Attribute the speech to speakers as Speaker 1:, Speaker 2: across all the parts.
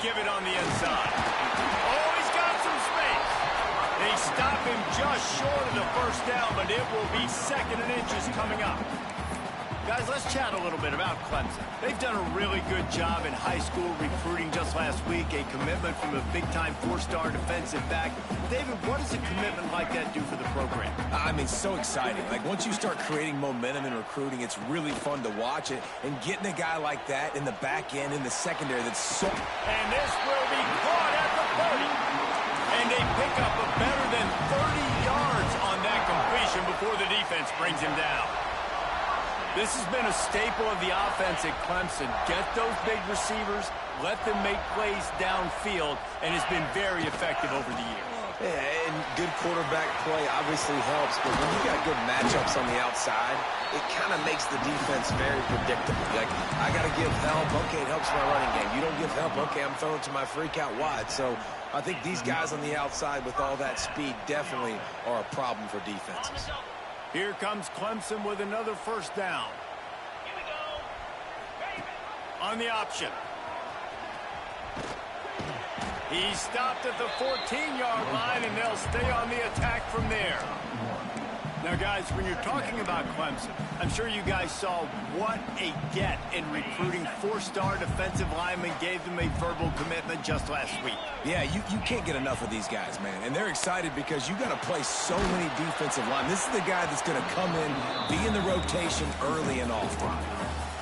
Speaker 1: give it on the inside. Oh, he's got some space. They stop him just short of the first down, but it will be 2nd and inches coming up. Guys, let's chat a little bit about Clemson. They've done a really good job in high school recruiting just last week, a commitment from a big-time 4-star defensive back. David, what does a commitment like that do for the program?
Speaker 2: I mean, so exciting. Like, once you start creating momentum in recruiting, it's really fun to watch it. And getting a guy like that in the back end, in the secondary, that's so...
Speaker 1: And this will be caught at the 30. And they pick up a better than 30 yards on that completion before the defense brings him down. This has been a staple of the offense at Clemson. Get those big receivers, let them make plays downfield, and it's been very effective over the years.
Speaker 2: Yeah, and good quarterback play obviously helps, but when you got good matchups on the outside, it kind of makes the defense very predictable. Like, I got to give help. Okay, it helps my running game. You don't give help. Okay, I'm throwing to my freak out wide. So I think these guys on the outside with all that speed definitely are a problem for defenses.
Speaker 1: Here comes Clemson with another first down. Here we go. On the option. He stopped at the 14-yard line, and they'll stay on the attack from there. Now, guys, when you're talking about Clemson, I'm sure you guys saw what a get in recruiting. 4-star defensive linemen gave them a verbal commitment just last week.
Speaker 2: Yeah, you can't get enough of these guys, man. And they're excited because you got to play so many defensive line. This is the guy that's going to come in, be in the rotation early and often.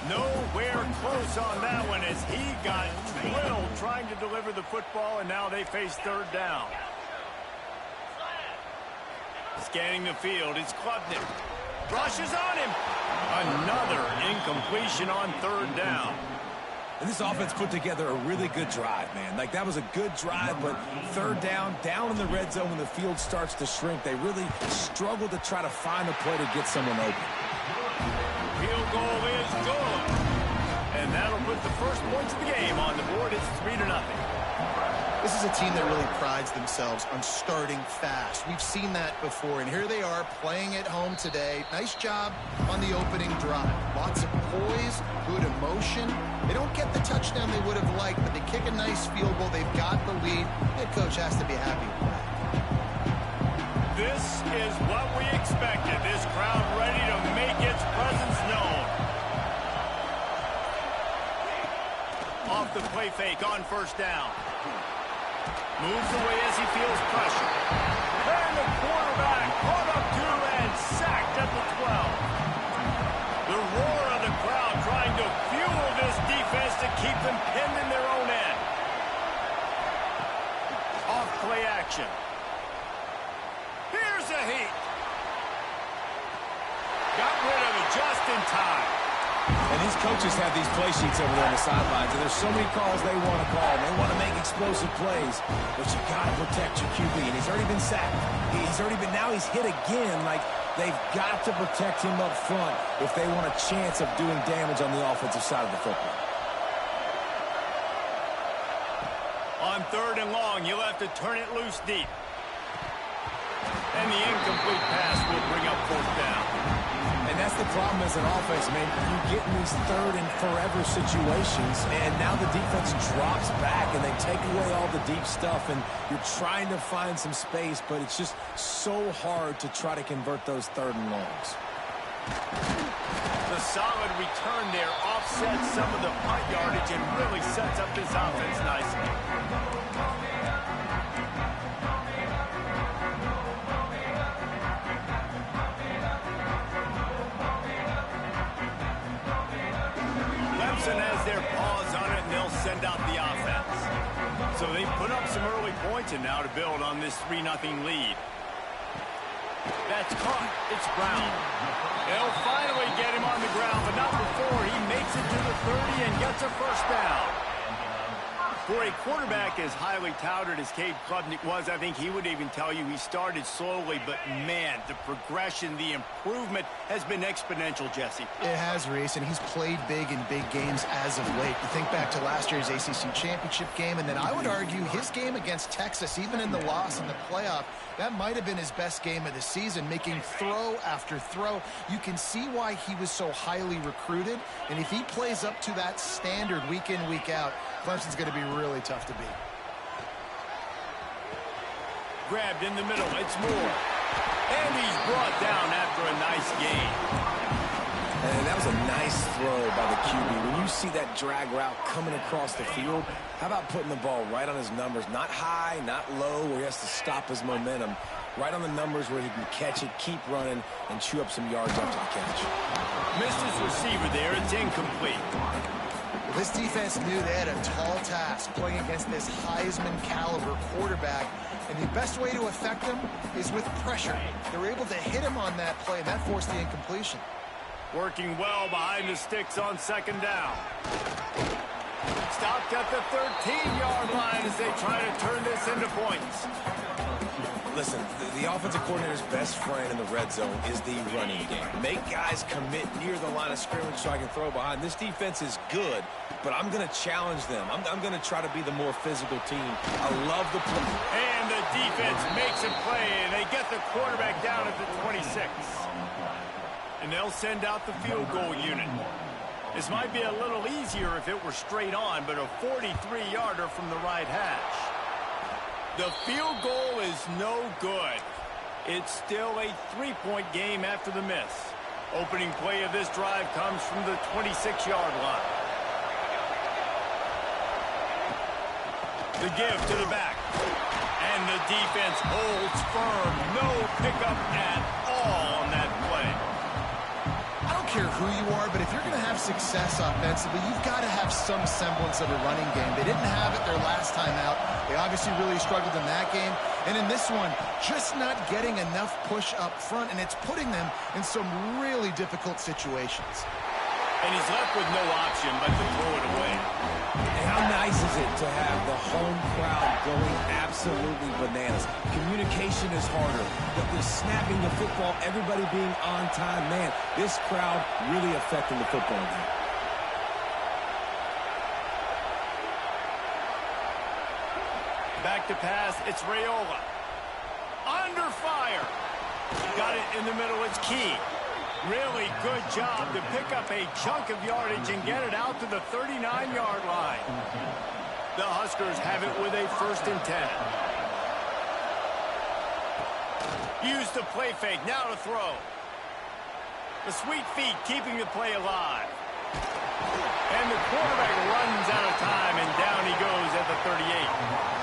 Speaker 1: Nowhere close on that one as he got drilled trying to deliver the football, and now they face 3rd down. Scanning the field, it's Klubnik. Rushes on him. Another incompletion on 3rd down.
Speaker 2: And this offense put together a really good drive, man. Like, that was a good drive, but 3rd down in the red zone when the field starts to shrink, they really struggle to try to find a play to get someone open.
Speaker 1: Field goal is good. And that'll put the first points of the game on the board. It's 3-0.
Speaker 3: This is a team that really prides themselves on starting fast. We've seen that before, and here they are playing at home today. Nice job on the opening drive. Lots of poise, good emotion. They don't get the touchdown they would have liked, but they kick a nice field goal. They've got the lead. Head coach has to be happy with that.
Speaker 1: This is what we expected. This crowd ready to make its presence known. Off the play fake on 1st down. Moves away as he feels pressure. And the quarterback caught up to and sacked at the 12. The roar of the crowd trying to fuel this defense to keep them pinned in their own end. Off play action. Here's a heat. Got rid of it just in time.
Speaker 2: And these coaches have these play sheets over there on the sidelines, and there's so many calls they want to call. They want to make explosive plays, but you got to protect your QB, and he's already been sacked. Now he's hit again. Like, they've got to protect him up front if they want a chance of doing damage on the offensive side of the football.
Speaker 1: On 3rd and long, you'll have to turn it loose deep. And the incomplete pass will bring up 4th down.
Speaker 2: And that's the problem as an offense, man. You get in these 3rd and forever situations, and now the defense drops back, and they take away all the deep stuff, and you're trying to find some space, but it's just so hard to try to convert those 3rd and longs.
Speaker 1: The solid return there offsets some of the punt yardage and really sets up this offense nicely. Has their paws on it, and they'll send out the offense. So they put up some early points, and now to build on this 3-0 lead. That's caught. It's Brown. They'll finally get him on the ground, but not before he makes it to the 30 and gets a first down. For a quarterback as highly touted as Cade Klubnik was, I think he would even tell you he started slowly, but man, the progression, the improvement has been exponential, Jesse.
Speaker 3: It has, Reese, and he's played big in big games as of late. You think back to last year's ACC championship game, and then I would argue his game against Texas, even in the loss in the playoff, that might have been his best game of the season, making throw after throw. You can see why he was so highly recruited, and if he plays up to that standard week in, week out, Clemson's going to be really tough to beat.
Speaker 1: Grabbed in the middle. It's Moore. And he's brought down after a nice gain.
Speaker 2: And that was a nice throw by the QB. When you see that drag route coming across the field, how about putting the ball right on his numbers? Not high, not low, where he has to stop his momentum. Right on the numbers where he can catch it, keep running, and chew up some yards after the catch.
Speaker 1: Missed his receiver there. It's incomplete.
Speaker 3: Well, this defense knew they had a tall task playing against this Heisman-caliber quarterback, and the best way to affect him is with pressure. They were able to hit him on that play, and that forced the incompletion.
Speaker 1: Working well behind the sticks on second down. Stopped at the 13-yard line as they try to turn this into points.
Speaker 2: Listen, the offensive coordinator's best friend in the red zone is the running game. Make guys commit near the line of scrimmage so I can throw behind. This defense is good, but I'm going to challenge them. I'm going to try to be the more physical team. I love the play.
Speaker 1: And the defense makes a play, and they get the quarterback down at the 26. And they'll send out the field goal unit. This might be a little easier if it were straight on, but a 43-yarder from the right hash. The field goal is no good. It's still a 3-point game after the miss. Opening play of this drive comes from the 26-yard line. The give to the back. And the defense holds firm. No pickup at all on that play.
Speaker 3: I don't care who you are, but if you're going to have success offensively, you've got to have some semblance of a running game. They didn't have it their last time out. They obviously really struggled in that game. And in this one, just not getting enough push up front, and it's putting them in some really difficult situations.
Speaker 1: And he's left with no option but to throw it away.
Speaker 2: And how nice is it to have the home crowd going absolutely bananas? Communication is harder. The snapping the football, everybody being on time. Man, this crowd really affecting the football game.
Speaker 1: Back to pass, it's Raiola. Under fire. Got it in the middle, it's Key. Really good job to pick up a chunk of yardage and get it out to the 39-yard line. The Huskers have it with a 1st and 10. Use the play fake, now to throw. The sweet feet keeping the play alive. And the quarterback runs out of time, and down he goes at the 38.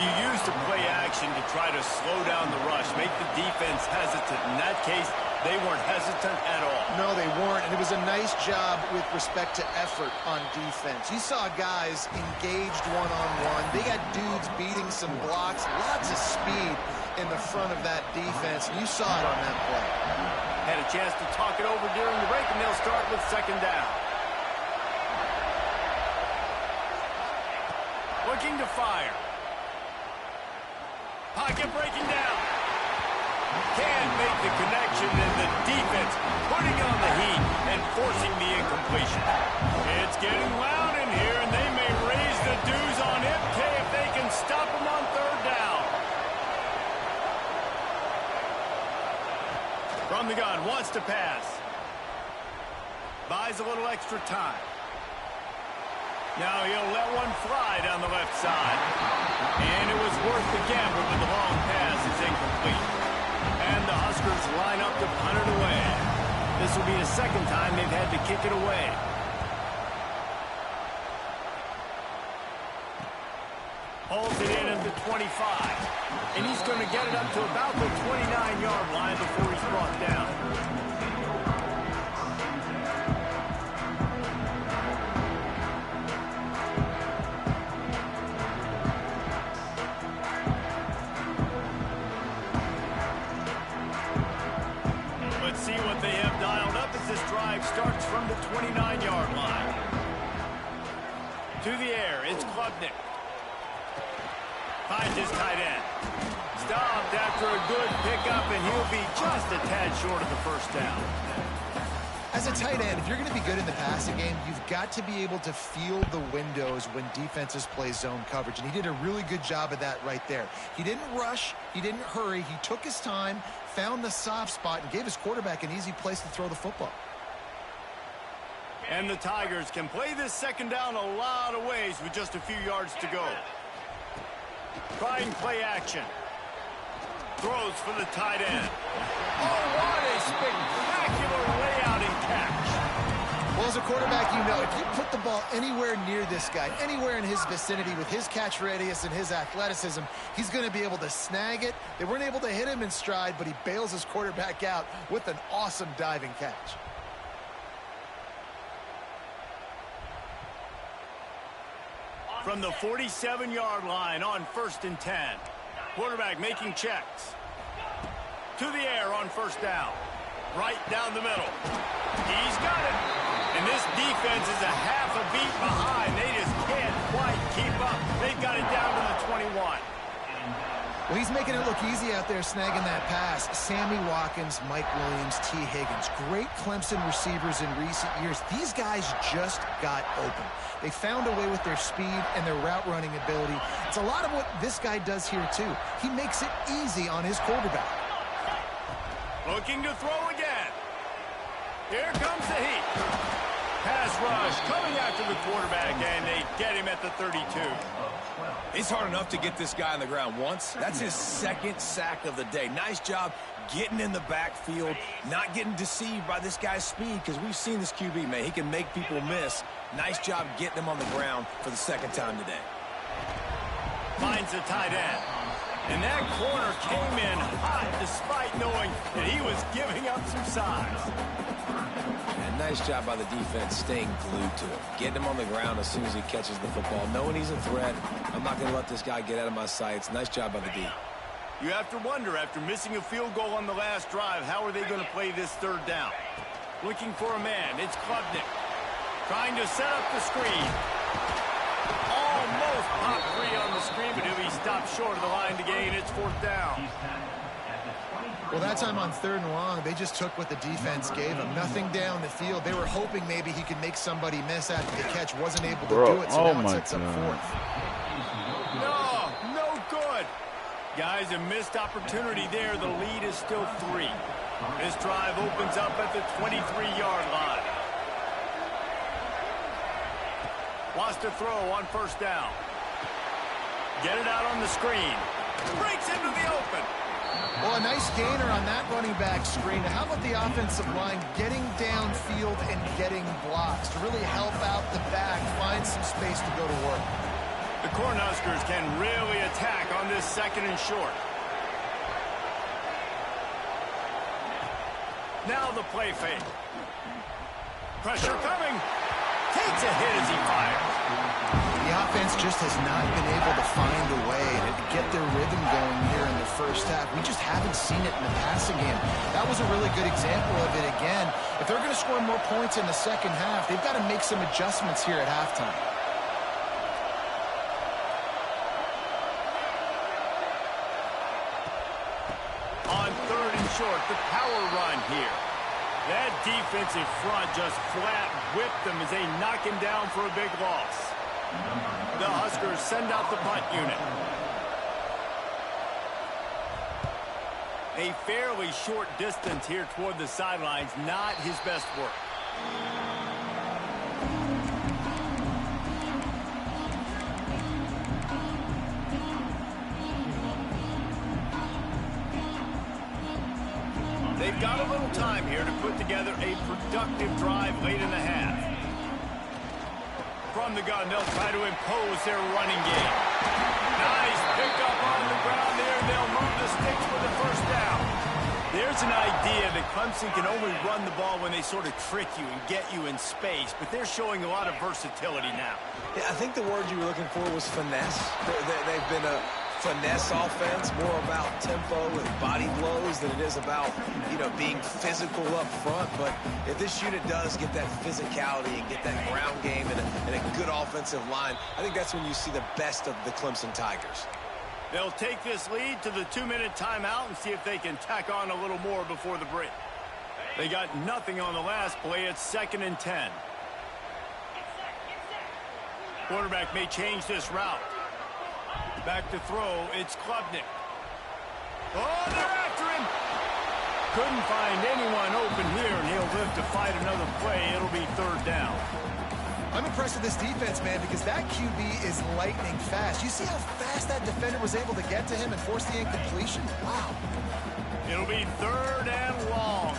Speaker 1: You use the play action to try to slow down the rush, make the defense hesitant. In that case, they weren't hesitant at all.
Speaker 3: No, they weren't, and it was a nice job with respect to effort on defense. You saw guys engaged one-on-one. They got dudes beating some blocks, lots of speed in the front of that defense, and you saw it on that play.
Speaker 1: Had a chance to talk it over during the break, and they'll start with second down. Looking to fire. Pocket breaking down. Can't make the connection, and the defense putting on the heat and forcing the incompletion. It's getting loud in here, and they may raise the dues on MK if they can stop him on 3rd down. From the gun, wants to pass. Buys a little extra time. Now he'll let one fly down the left side. And it was worth the gamble, but the long pass is incomplete. And the Huskers line up to punt it away. This will be the 2nd time they've had to kick it away. Holds it in at the 25. And he's going to get it up to about the 29-yard line before he's brought down. See what they have dialed up as this drive starts from the 29-yard line. To the air, it's Klubnik. Finds his tight end. Stopped after a good pickup, and he'll be just a tad short of the 1st down.
Speaker 3: As a tight end, if you're going to be good in the passing game, you've got to be able to feel the windows when defenses play zone coverage, and he did a really good job of that right there. He didn't rush, he didn't hurry, he took his time, found the soft spot, and gave his quarterback an easy place to throw the football.
Speaker 1: And the Tigers can play this second down a lot of ways with just a few yards to go. Trying play action. Throws for the tight end. Oh, what a spectacular layout and catch.
Speaker 3: Well, as a quarterback, you know, if you put the ball anywhere near this guy, anywhere in his vicinity with his catch radius and his athleticism, he's going to be able to snag it. They weren't able to hit him in stride, but he bails his quarterback out with an awesome diving catch.
Speaker 1: From the 47-yard line on 1st and 10. Quarterback making checks. To the air on 1st down. Right down the middle. He's got it. And this defense is a half a beat behind. They just can't quite keep up. They've got it down to the 21.
Speaker 3: Well, he's making it look easy out there snagging that pass. Sammy Watkins, Mike Williams, T. Higgins. Great Clemson receivers in recent years. These guys just got open. They found a way with their speed and their route running ability. It's a lot of what this guy does here, too. He makes it easy on his quarterback.
Speaker 1: Looking to throw again. Here comes the heat. Pass rush coming after the quarterback, and they get him at the 32.
Speaker 2: It's hard enough to get this guy on the ground once. That's his second sack of the day. Nice job getting in the backfield, not getting deceived by this guy's speed, because we've seen this QB, man. He can make people miss. Nice job getting him on the ground for the second time today.
Speaker 1: Finds the tight end. And that corner came in hot despite knowing that he was giving up some size.
Speaker 2: And nice job by the defense staying glued to him. Getting him on the ground as soon as he catches the football. Knowing he's a threat, I'm not going to let this guy get out of my sights. Nice job by the D.
Speaker 1: You have to wonder, after missing a field goal on the last drive, how are they going to play this 3rd down? Looking for a man. It's Klubnik. Trying to set up the screen. Almost pop free on the screen, but he'll be stopped short of the line to gain. It's 4th down.
Speaker 3: Well, that time on 3rd and long, they just took what the defense gave him. Nothing down the field. They were hoping maybe he could make somebody miss after the catch. Wasn't able to do it, so now it sets up 4th.
Speaker 1: No good. Guys, a missed opportunity there. The lead is still 3. This drive opens up at the 23-yard line. Wants to throw on 1st down. Get it out on the screen. Breaks into the open.
Speaker 3: Well, a nice gainer on that running back screen. How about the offensive line getting downfield and getting blocks to really help out the back, find some space to go to work?
Speaker 1: The Cornhuskers can really attack on this 2nd and short. Now the play fake. Pressure coming. Takes a hit as he fires.
Speaker 3: The offense just has not been able to find a way to get their rhythm going here in the 1st half. We just haven't seen it in the passing game. That was a really good example of it again. If they're going to score more points in the 2nd half, they've got to make some adjustments here at halftime.
Speaker 1: On 3rd and short, the power run here. That defensive front just flat whipped them as they knock him down for a big loss. The Huskers send out the punt unit. A fairly short distance here toward the sidelines, not his best work. They've got a little time here to put together a productive drive late in the half. From the gun, they'll try to impose their running game. Nice pickup on the ground there. They'll move the sticks for the 1st down. There's an idea that Clemson can only run the ball when they sort of trick you and get you in space, but they're showing a lot of versatility now.
Speaker 2: Yeah, I think the word you were looking for was finesse. They've been a finesse offense, more about tempo and body blows than it is about, being physical up front. But if this unit does get that physicality and get that ground game and a good offensive line, I think that's when you see the best of the Clemson Tigers.
Speaker 1: They'll take this lead to the 2-minute timeout and see if they can tack on a little more before the break. They got nothing on the last play. It's 2nd and 10. Quarterback may change this route. Back to throw, it's Klubnik. Oh, they're after him. couldn't find anyone open here, and he'll live to fight another play. It'll be third down.
Speaker 3: I'm impressed with this defense, man, because that QB is lightning fast. You see how fast that defender was able to get to him and force the incompletion? Wow.
Speaker 1: It'll be third and long.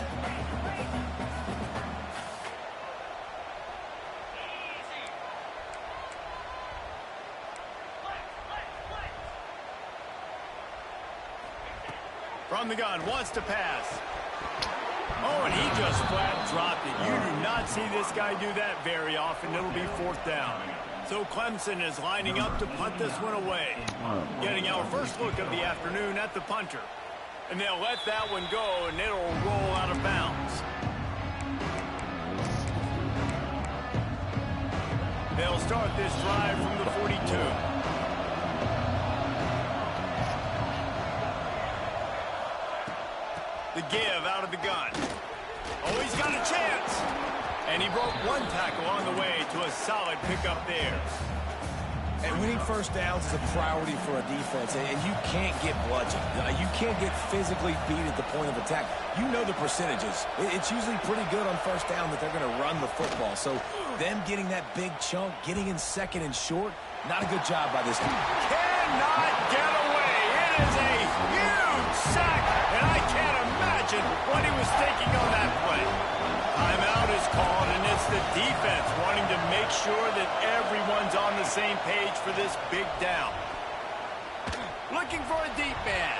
Speaker 1: From the gun, wants to pass. Oh, and he just flat dropped it. You do not see this guy do that very often. It'll be fourth down. So Clemson is lining up to punt this one away. Getting our first look of the afternoon at the punter. And they'll let that one go, and it'll roll out of bounds. They'll start this drive from the 42. The give out of the gun. Oh, he's got a chance. And he broke one tackle on the way to a solid pickup there.
Speaker 2: And winning first downs is a priority for a defense, and you can't get bludgeoned. You can't get physically beat at the point of attack. You know the percentages. It's usually pretty good on first down that they're going to run the football. So them getting that big chunk, getting in second and short, not a good job by this team.
Speaker 1: Cannot get away. It is a huge sack, and I can't imagine what he was thinking on that play. Timeout is called, and it's the defense wanting to make sure that everyone's on the same page for this big down. Looking for a deep man.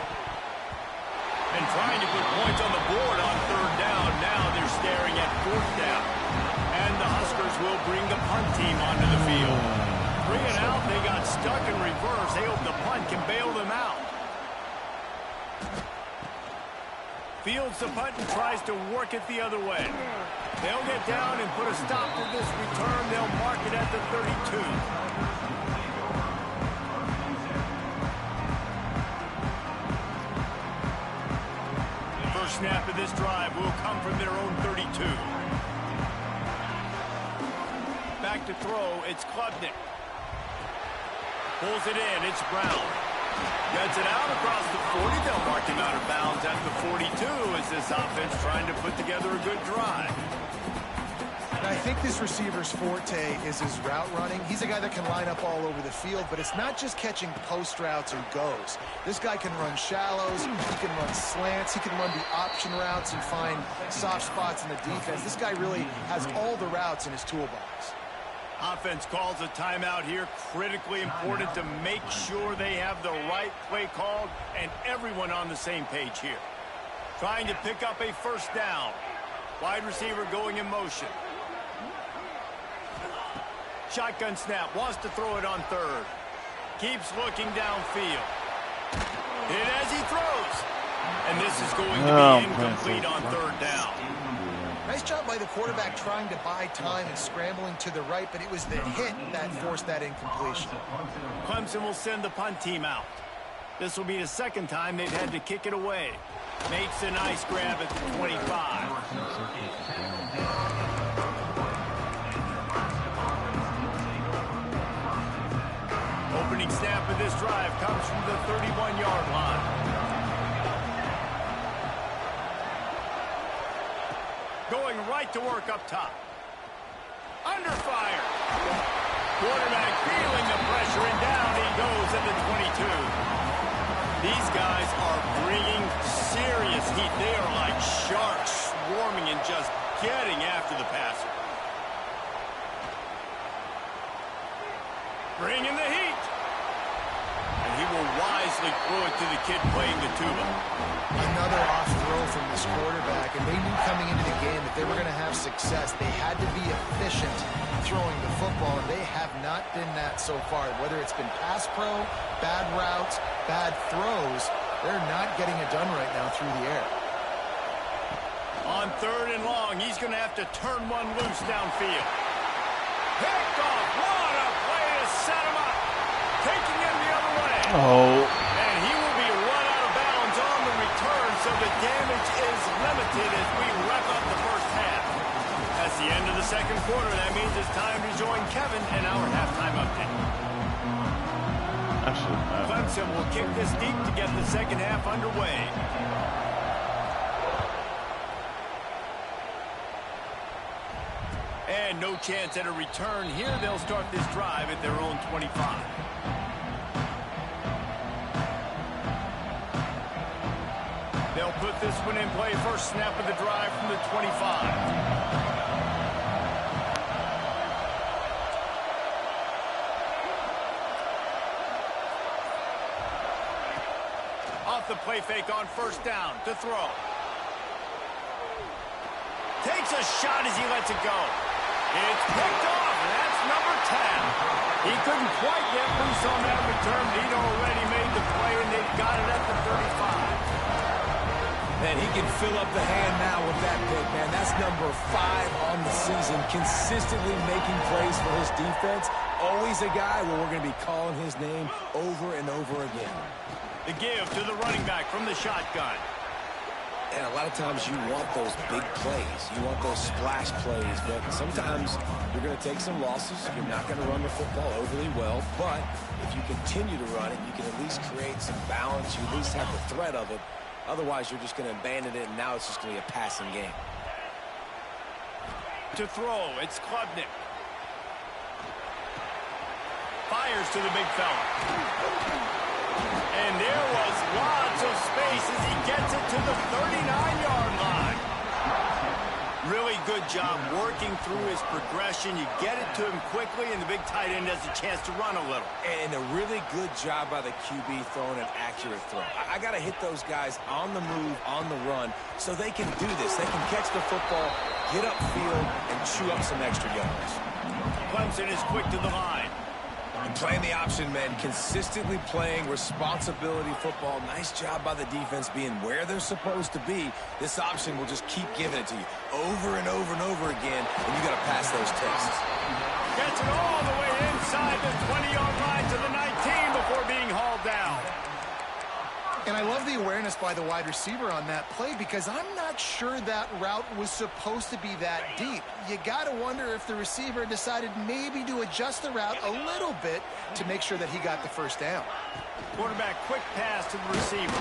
Speaker 1: And trying to put points on the board on third down. Now they're staring at fourth down. And the Huskers will bring the punt team onto the field. Bring it out. They got stuck in reverse. They hope the punt can bail them out. Fields the punt and tries to work it the other way. They'll get down and put a stop to this return. They'll mark it at the 32. The first snap of this drive will come from their own 32. Back to throw, it's Klubnik. Pulls it in, it's Brown. Gets it out across the 40. They'll mark him out of bounds at the 42 as this offense trying to put together a good drive.
Speaker 3: I think this receiver's forte is his route running. He's a guy that can line up all over the field, but it's not just catching post routes or goes. This guy can run shallows, he can run slants, he can run the option routes and find soft spots in the defense. This guy really has all the routes in his toolbox.
Speaker 1: Offense calls a timeout here. Critically important to make sure they have the right play called and everyone on the same page here. Trying to pick up a first down. Wide receiver going in motion. Shotgun snap. Wants to throw it on third. Keeps looking downfield. Hit as he throws. And this is going to be incomplete on third down.
Speaker 3: Nice job by the quarterback trying to buy time and scrambling to the right, but it was the hit that forced that incompletion.
Speaker 1: Clemson will send the punt team out. This will be the second time they've had to kick it away. Makes a nice grab at the 25. Opening snap of this drive comes from the 31-yard line. Going right to work up top. Under fire. Quarterback feeling the pressure, and down he goes at the 22. These guys are bringing serious heat. They are like sharks swarming and just getting after the passer. Bringing the heat. And he will wisely throw it to the kid playing the tuba.
Speaker 3: Another off throw from this quarterback, and they knew coming into the game that they were going to have success. They had to be efficient throwing the football, and they have not been that so far. Whether it's been pass pro, bad routes, bad throws, they're not getting it done right now through the air.
Speaker 1: On third and long, he's going to have to turn one loose downfield. Picked off. What a play to set him up. Taking him the other way. And he will be run out of bounds on the return, so the damage is limited as we wrap up the first half. That's the end of the second quarter. That means it's time to join Kevin in our halftime update. Clemson will kick this deep to get the second half underway. And no chance at a return here. They'll start this drive at their own 25. They'll put this one in play. First snap of the drive from the 25. The play fake on first down to throw. Takes a shot as he lets it go. It's picked off, and that's number 10. He couldn't quite get loose on that return. He'd already made the play, and they've got it at the 35.
Speaker 2: Man, he can fill up the hand now with that pick, man. That's number 5 on the season, consistently making plays for his defense. Always a guy where we're going to be calling his name over and over again.
Speaker 1: The give to the running back from the shotgun.
Speaker 2: And a lot of times you want those big plays. You want those splash plays. But sometimes you're going to take some losses. You're not going to run the football overly well. But if you continue to run it, you can at least create some balance. You at least have the threat of it. Otherwise, you're just going to abandon it, and now it's just going to be a passing game.
Speaker 1: To throw, it's Klubnik. Fires to the big fella. And there was lots of space as he gets it to the 39-yard line. Really good job working through his progression. You get it to him quickly, and the big tight end has a chance to run a little.
Speaker 2: And a really good job by the QB throwing an accurate throw. I got to hit those guys on the move, on the run, so they can do this. They can catch the football, get upfield, and chew up some extra yards.
Speaker 1: Clemson is quick to the line.
Speaker 2: And playing the option, man, consistently playing responsibility football. Nice job by the defense being where they're supposed to be. This option will just keep giving it to you over and over and over again, and you got to pass those tests.
Speaker 1: Gets it all the way inside the 20-yard line to the 19 before being hauled down.
Speaker 3: And I love the awareness by the wide receiver on that play because I'm not sure that route was supposed to be that deep. You got to wonder if the receiver decided maybe to adjust the route a little bit to make sure that he got the first down.
Speaker 1: Quarterback quick pass to the receiver.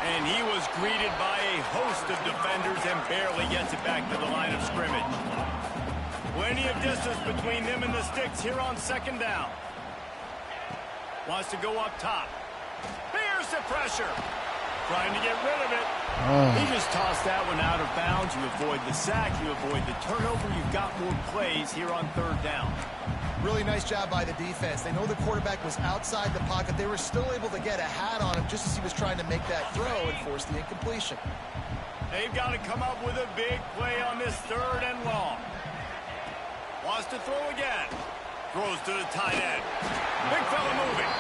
Speaker 1: And he was greeted by a host of defenders and barely gets it back to the line of scrimmage. Plenty of distance between them and the sticks here on second down. Wants to go up top. Here's the pressure. Trying to get rid of it. He just tossed that one out of bounds. You avoid the sack. You avoid the turnover. You've got more plays here on third down.
Speaker 3: Really nice job by the defense. They know the quarterback was outside the pocket. They were still able to get a hat on him just as he was trying to make that throw and force the incompletion.
Speaker 1: They've got to come up with a big play on this third and long. Wants to throw again. Throws to the tight end. Big fella moving.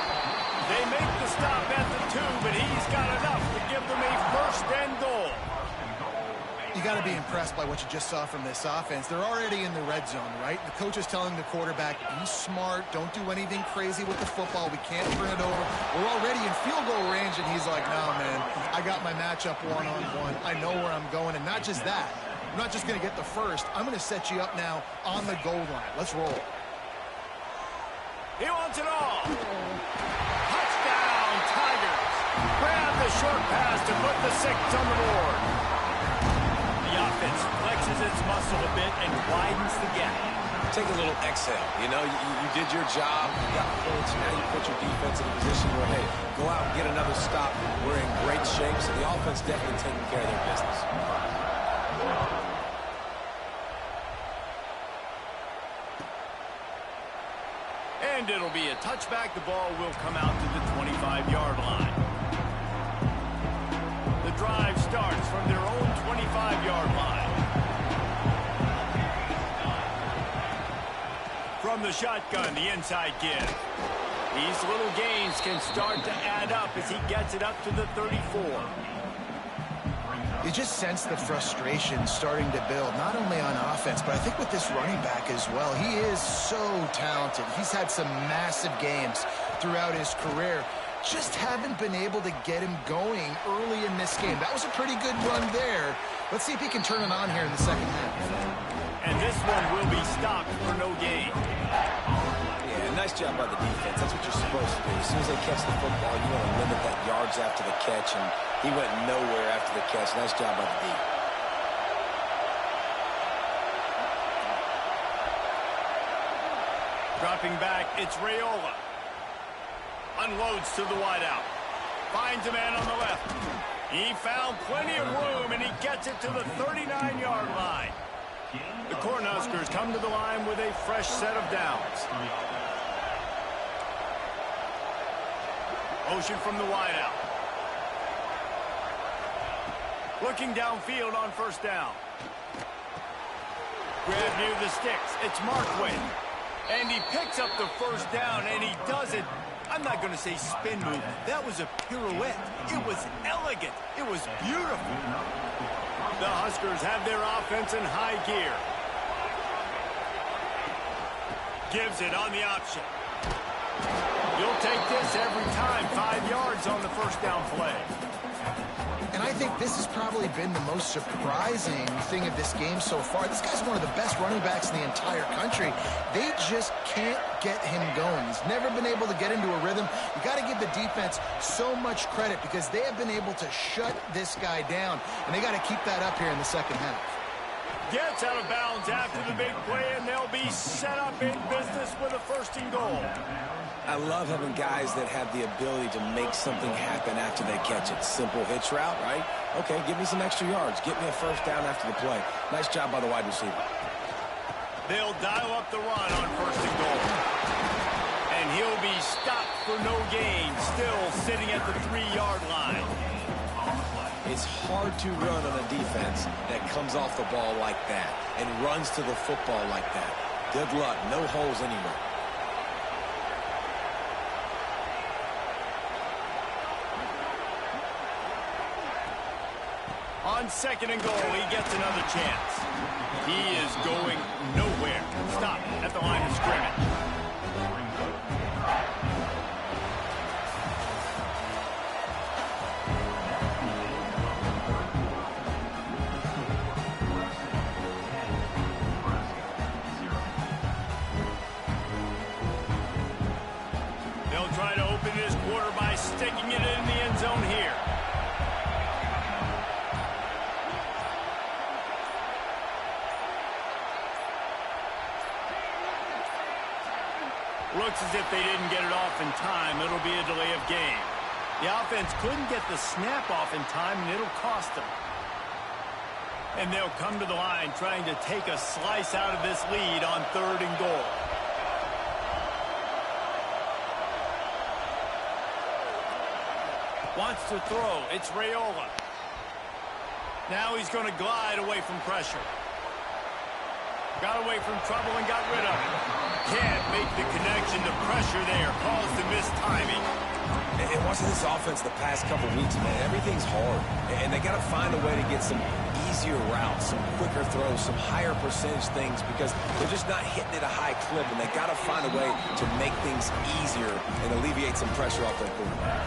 Speaker 1: They make the stop at the 2, but he's got enough to give them a first and goal.
Speaker 3: You got to be impressed by what you just saw from this offense. They're already in the red zone, right? The coach is telling the quarterback, be smart, don't do anything crazy with the football. We can't turn it over. We're already in field goal range, and he's like, no, man, I got my matchup one-on-one. I know where I'm going, and not just that. I'm not just going to get the first. I'm going to set you up now on the goal line. Let's roll.
Speaker 1: He wants it all. Touchdown, Tigers. Grab the short pass to put the 6 on the board. The offense flexes its muscle a bit and widens the gap.
Speaker 2: Take a little exhale. You know, you did your job. You got points. Now you put your defense in a position where, hey, go out and get another stop. We're in great shape, so the offense definitely taking care of their business.
Speaker 1: And it'll be a touchback. The ball will come out to the 25-yard line. The drive starts from their own 25-yard line. From the shotgun, the inside give. These little gains can start to add up as he gets it up to the 34.
Speaker 3: You just sense the frustration starting to build, not only on offense, but I think with this running back as well. He is so talented. He's had some massive games throughout his career. Just haven't been able to get him going early in this game. That was a pretty good run there. Let's see if he can turn it on here in the second half.
Speaker 1: And this one will be stopped for no gain.
Speaker 2: Yeah, nice job by the defense. That's what you're supposed to do. As soon as they catch the football, you want to limit that yards after the catch, and he went nowhere after the catch. Nice job by the D.
Speaker 1: Dropping back, it's Raiola. Unloads to the wideout. Finds a man on the left. He found plenty of room, and he gets it to the 39-yard line. The Cornhuskers come to the line with a fresh set of downs. Motion from the wideout. Looking downfield on first down. Grab near the sticks. It's Markway. And he picks up the first down, and he does it. I'm not going to say spin move. That was a pirouette. It was elegant. It was beautiful. The Huskers have their offense in high gear. Gives it on the option. You'll take this every time. 5 yards on the first down play.
Speaker 3: And I think this has probably been the most surprising thing of this game so far. This guy's one of the best running backs in the entire country. They just can't get him going. He's never been able to get into a rhythm. You got to give the defense so much credit because they have been able to shut this guy down, and they got to keep that up here in the second half.
Speaker 1: Gets out of bounds after the big play, and they'll be set up in business with a 1st and goal.
Speaker 2: I love having guys that have the ability to make something happen after they catch it. Simple hitch route, right? Okay, give me some extra yards. Get me a 1st down after the play. Nice job by the wide receiver.
Speaker 1: They'll dial up the run on 1st and goal. And he'll be stopped for no gain, still sitting at the 3-yard line.
Speaker 2: It's hard to run on a defense that comes off the ball like that and runs to the football like that. Good luck. No holes anywhere.
Speaker 1: On 2nd and goal, he gets another chance. He is going nowhere. Stop at the line of scrimmage. They'll try to open his quarter by sticking it in the end zone here. Looks as if they didn't get it off in time. It'll be a delay of game. The offense couldn't get the snap off in time, and it'll cost them. And they'll come to the line trying to take a slice out of this lead on 3rd and goal. Wants to throw. It's Raiola. Now he's going to glide away from pressure. Got away from trouble and got rid of it. Can't make the connection to pressure there. Caused the missed timing.
Speaker 2: And watching this offense the past couple weeks, man, everything's hard. And they got to find a way to get some easier routes, some quicker throws, some higher percentage things because they're just not hitting at a high clip. And they got to find a way to make things easier and alleviate some pressure off their quarterback.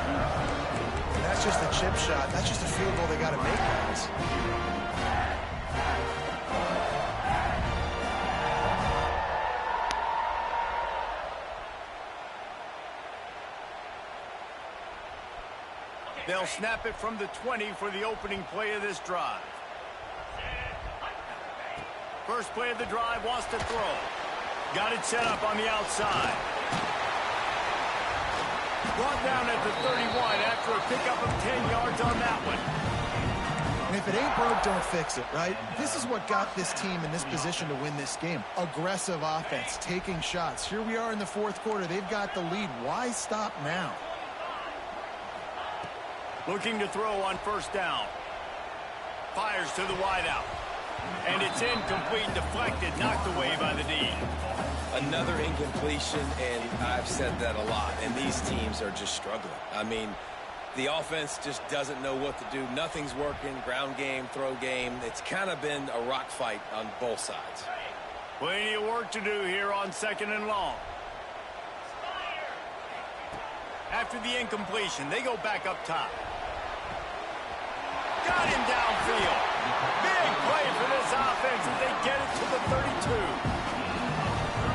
Speaker 3: And that's just a chip shot. That's just a field goal they got to make, guys.
Speaker 1: They'll snap it from the 20 for the opening play of this drive. First play of the drive, wants to throw. Got it set up on the outside. Brought down at the 31 after a pickup of 10 yards on that one.
Speaker 3: And if it ain't broke, don't fix it, right? This is what got this team in this position to win this game. Aggressive offense, taking shots. Here we are in the 4th quarter. They've got the lead. Why stop now?
Speaker 1: Looking to throw on first down. Fires to the wideout. And it's incomplete, deflected, knocked away by the D.
Speaker 2: Another incompletion, and I've said that a lot, and these teams are just struggling. I mean, the offense just doesn't know what to do. Nothing's working, ground game, throw game. It's kind of been a rock fight on both sides.
Speaker 1: Plenty of work to do here on 2nd and long. After the incompletion, they go back up top. Got him downfield. Big play for this offense as they get it to the 32.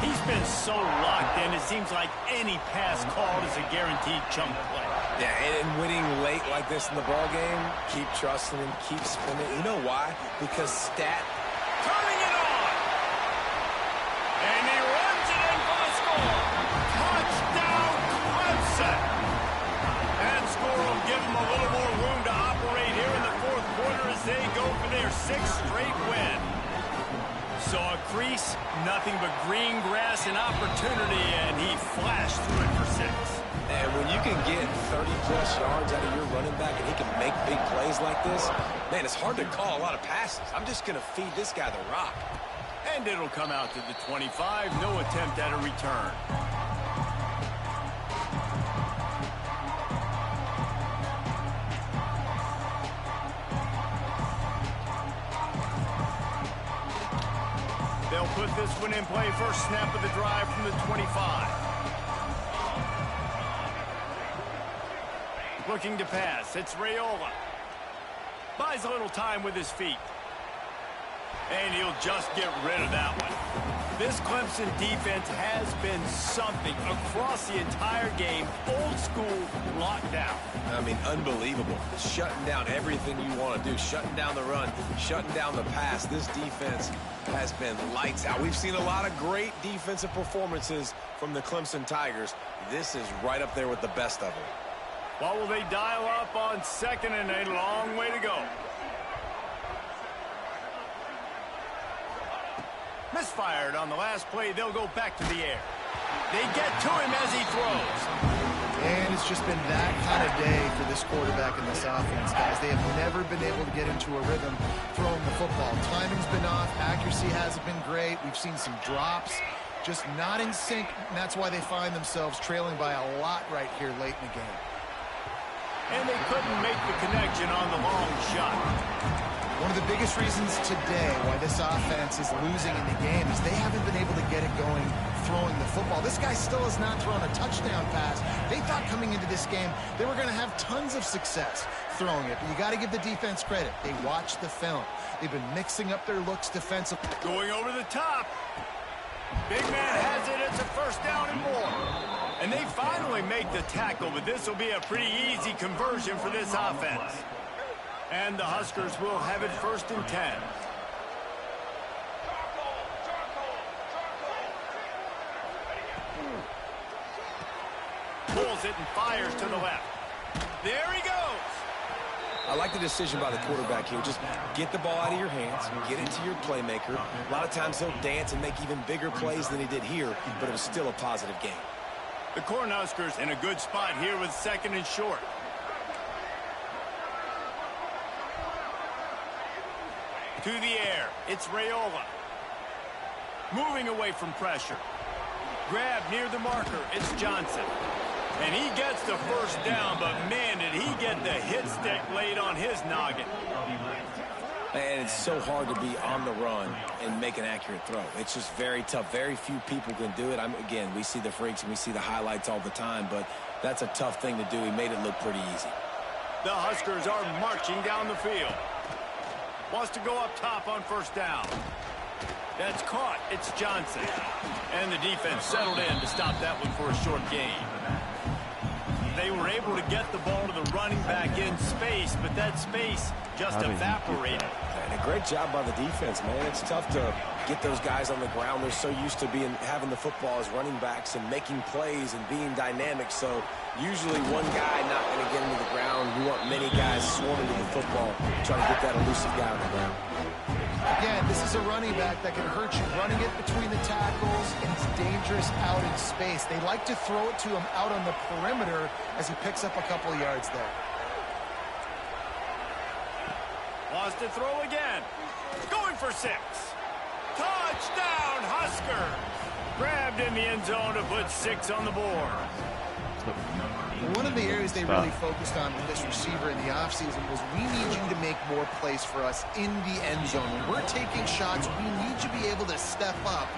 Speaker 1: He's been so locked in, it seems like any pass called is a guaranteed chunk play.
Speaker 2: Yeah, and winning late like this in the ball game, keep trusting him, keep spinning. You know why? Because
Speaker 1: turning it on. And he runs it in for the score. for their 6th straight win. So a crease, nothing but green grass and opportunity, and he flashed through it for 6.
Speaker 2: And when you can get 30-plus yards out of your running back and he can make big plays like this, man, it's hard to call a lot of passes. I'm just going to feed this guy the rock.
Speaker 1: And it'll come out to the 25. No attempt at a return. They'll put this one in play. First snap of the drive from the 25. Looking to pass. It's Raiola. Buys a little time with his feet. And he'll just get rid of that one. This Clemson defense has been something across the entire game. Old school lockdown.
Speaker 2: I mean, unbelievable. Shutting down everything you want to do. Shutting down the run. Shutting down the pass. This defense has been lights out. We've seen a lot of great defensive performances from the Clemson Tigers. This is right up there with the best of them.
Speaker 1: What will they dial up on 2nd and a long way to go? Misfired on the last play. They'll go back to the air. They get to him as he throws.
Speaker 3: And it's just been that kind of day for this quarterback and this offense, guys. They have never been able to get into a rhythm throwing the football. Timing's been off. Accuracy hasn't been great. We've seen some drops. Just not in sync. And that's why they find themselves trailing by a lot right here late in the game.
Speaker 1: And they couldn't make the connection on the long shot.
Speaker 3: One of the biggest reasons today why this offense is losing in the game is they haven't been able to get it going throwing the football. This guy still has not thrown a touchdown pass. They thought coming into this game they were going to have tons of success throwing it, but you got to give the defense credit. They watched the film. They've been mixing up their looks defensively.
Speaker 1: Going over the top. Big man has it. It's a first down and more. And they finally make the tackle, but this will be a pretty easy conversion for this offense. And the Huskers will have it 1st and 10. Pulls it and fires to the left. There he goes.
Speaker 2: I like the decision by the quarterback here. Just get the ball out of your hands, get it to your playmaker. A lot of times he'll dance and make even bigger plays than he did here, but it was still a positive game.
Speaker 1: The Cornhuskers in a good spot here with 2nd and short. To the air, it's Raiola. Moving away from pressure. Grab near the marker, it's Johnson. And he gets the first down, but man, did he get the hit stick laid on his noggin.
Speaker 2: And it's so hard to be on the run and make an accurate throw. It's just very tough. Very few people can do it. Again, we see the freaks and we see the highlights all the time, but that's a tough thing to do. He made it look pretty easy.
Speaker 1: The Huskers are marching down the field. Wants to go up top on 1st down. That's caught. It's Johnson. And the defense settled in to stop that one for a short gain. They were able to get the ball to the running back in space, but that space just evaporated.
Speaker 2: And a great job by the defense, man. It's tough to get those guys on the ground. They're so used to having the football as running backs and making plays and being dynamic. So usually one guy not going to get into the ground. You want many guys swarming to the football, trying to get that elusive guy on the ground.
Speaker 3: Again, this is a running back that can hurt you. Running it between the tackles, and it's dangerous out in space. They like to throw it to him out on the perimeter as he picks up a couple of yards there.
Speaker 1: Wants to throw again. Going for 6. Touchdown, Husker. Grabbed in the end zone to put 6 on the board.
Speaker 3: One of the areas they really focused on with this receiver in the offseason was we need you to make more plays for us in the end zone. When we're taking shots, we need you to be able to step up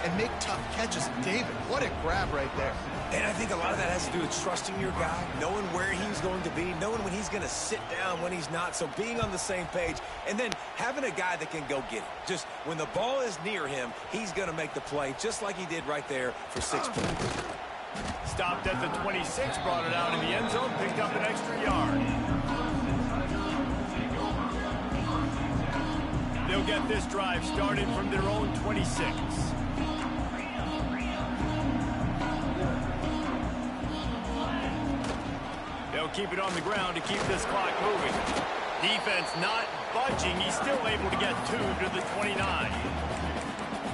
Speaker 3: and make tough catches. David, what a grab right there.
Speaker 2: And I think a lot of that has to do with trusting your guy, knowing where he's going to be, knowing when he's going to sit down, when he's not. So being on the same page, and then having a guy that can go get it. Just when the ball is near him, he's going to make the play, just like he did right there for 6 points.
Speaker 1: Stopped at the 26, brought it out in the end zone, picked up an extra yard. They'll get this drive started from their own 26. They'll keep it on the ground to keep this clock moving. Defense not budging. He's still able to get 2 to the 29.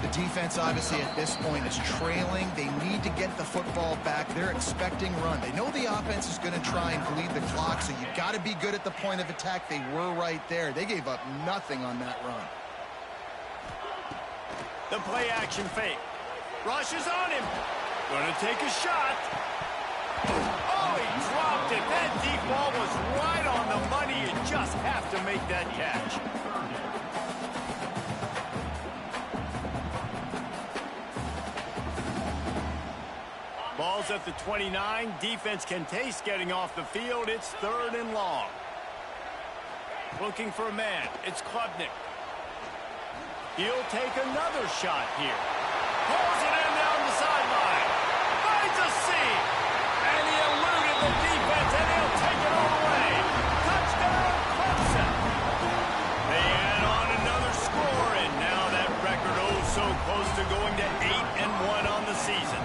Speaker 3: The defense, obviously, at this point is trailing. They need to get the football back. They're expecting run. They know the offense is going to try and bleed the clock, so you've got to be good at the point of attack. They were right there. They gave up nothing on that run.
Speaker 1: The play action fake. Rush is on him. Going to take a shot. Oh, he dropped it. That deep ball was right on the money. You just have to make that catch. Ball's at the 29. Defense can taste getting off the field. It's 3rd and long. Looking for a man. It's Klubnik. He'll take another shot here. Pulls it in down the sideline. Finds a seam. And he eluded the defense, and he'll take it all away. Touchdown, Clemson. They add on another score, and now that record so close to going to 8-1 on the season.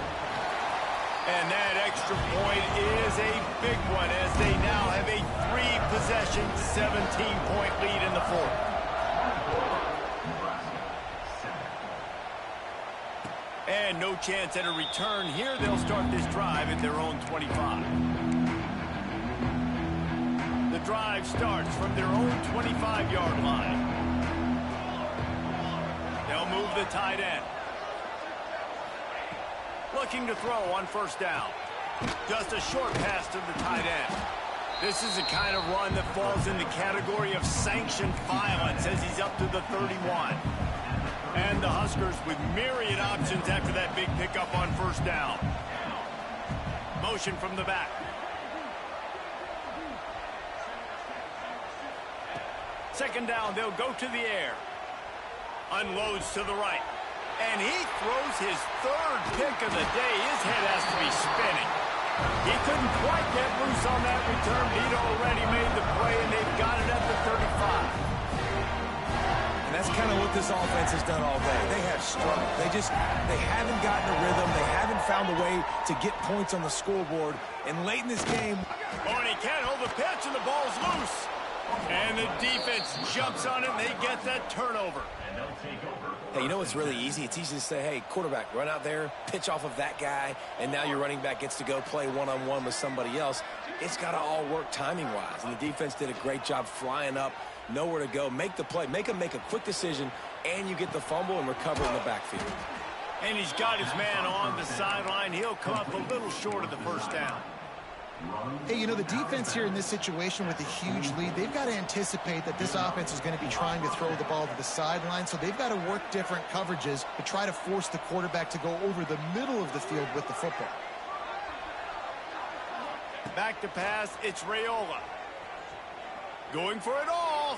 Speaker 1: And that extra point is a big one as they now have a 3-possession, 17-point lead in the 4th. And no chance at a return here. They'll start this drive at their own 25. The drive starts from their own 25-yard line. They'll move the tight end. Looking to throw on 1st down. Just a short pass to the tight end. This is the kind of run that falls in the category of sanctioned violence as he's up to the 31. And the Huskers with myriad options after that big pickup on 1st down. Motion from the back. Second down, they'll go to the air. Unloads to the right. And he throws his 3rd pick of the day. His head has to be spinning. He couldn't quite get loose on that return. He'd already made the play, and they've got it at the 35.
Speaker 2: And that's kind of what this offense has done all day. They have struggled. They haven't gotten a rhythm. They haven't found a way to get points on the scoreboard. And late in this game...
Speaker 1: Oh, and he can't hold the pitch, and the ball's loose. And the defense jumps on it, and they get that turnover.
Speaker 2: Hey, you know what's really easy? It's easy to say, hey, quarterback, run out there, pitch off of that guy, and now your running back gets to go play one-on-one with somebody else. It's got to all work timing-wise, and the defense did a great job flying up, nowhere to go, make the play, make him make a quick decision, and you get the fumble and recover in the backfield.
Speaker 1: And he's got his man on the sideline. He'll come up a little short of the 1st down.
Speaker 3: Hey, you know, the defense here in this situation with a huge lead, they've got to anticipate that this offense is going to be trying to throw the ball to the sideline, so they've got to work different coverages to try to force the quarterback to go over the middle of the field with the football.
Speaker 1: Back to pass, it's Raiola. Going for it all.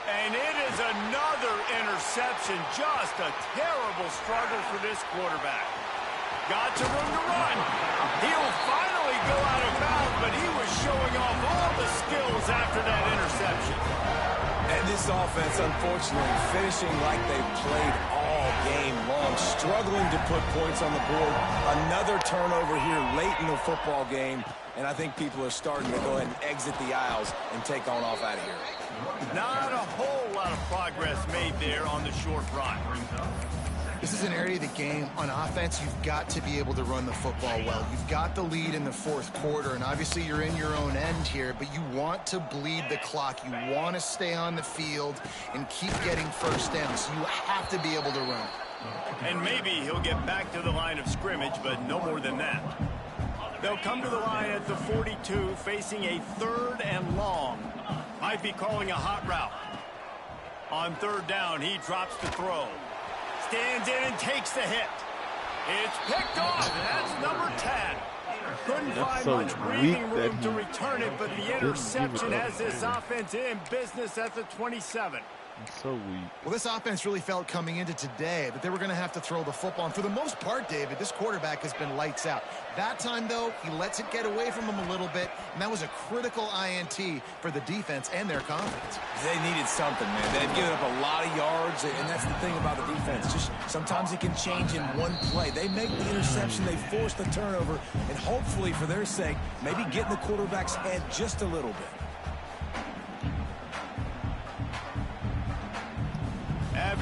Speaker 1: And it is another interception. Just a terrible struggle for this quarterback. Got some room to run. He'll finally go out of bounds, but he was showing off all the skills after that interception.
Speaker 2: And this offense, unfortunately, finishing like they've played all game long, struggling to put points on the board. Another turnover here late in the football game, and I think people are starting to go ahead and exit the aisles and take on off out of here.
Speaker 1: Not a whole lot of progress made there on the short run.
Speaker 3: This is an area of the game on offense you've got to be able to run the football well. You've got the lead in the 4th quarter, and obviously you're in your own end here, but you want to bleed the clock. You want to stay on the field and keep getting 1st down, so you have to be able to run.
Speaker 1: And maybe he'll get back to the line of scrimmage, but no more than that. They'll come to the line at the 42, facing a 3rd and long. Might be calling a hot route. On 3rd down, he drops to throw. Stands in and takes the hit. It's picked off, and that's number 10. Couldn't find much breathing room to return it, but the interception has this offense in business at the 27.
Speaker 4: It's so weak.
Speaker 3: Well, this offense really felt coming into today that they were going to have to throw the football. And for the most part, David, this quarterback has been lights out. That time, though, he lets it get away from him a little bit, and that was a critical INT for the defense and their confidence.
Speaker 2: They needed something, man. They've given up a lot of yards, and that's the thing about the defense. Just sometimes it can change in one play. They make the interception, they force the turnover, and hopefully, for their sake, maybe get in the quarterback's head just a little bit.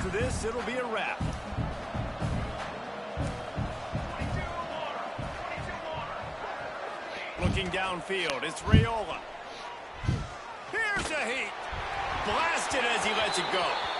Speaker 1: After this, it'll be a wrap. Looking downfield, it's Raiola. Here's a heat. Blasted as he lets it go.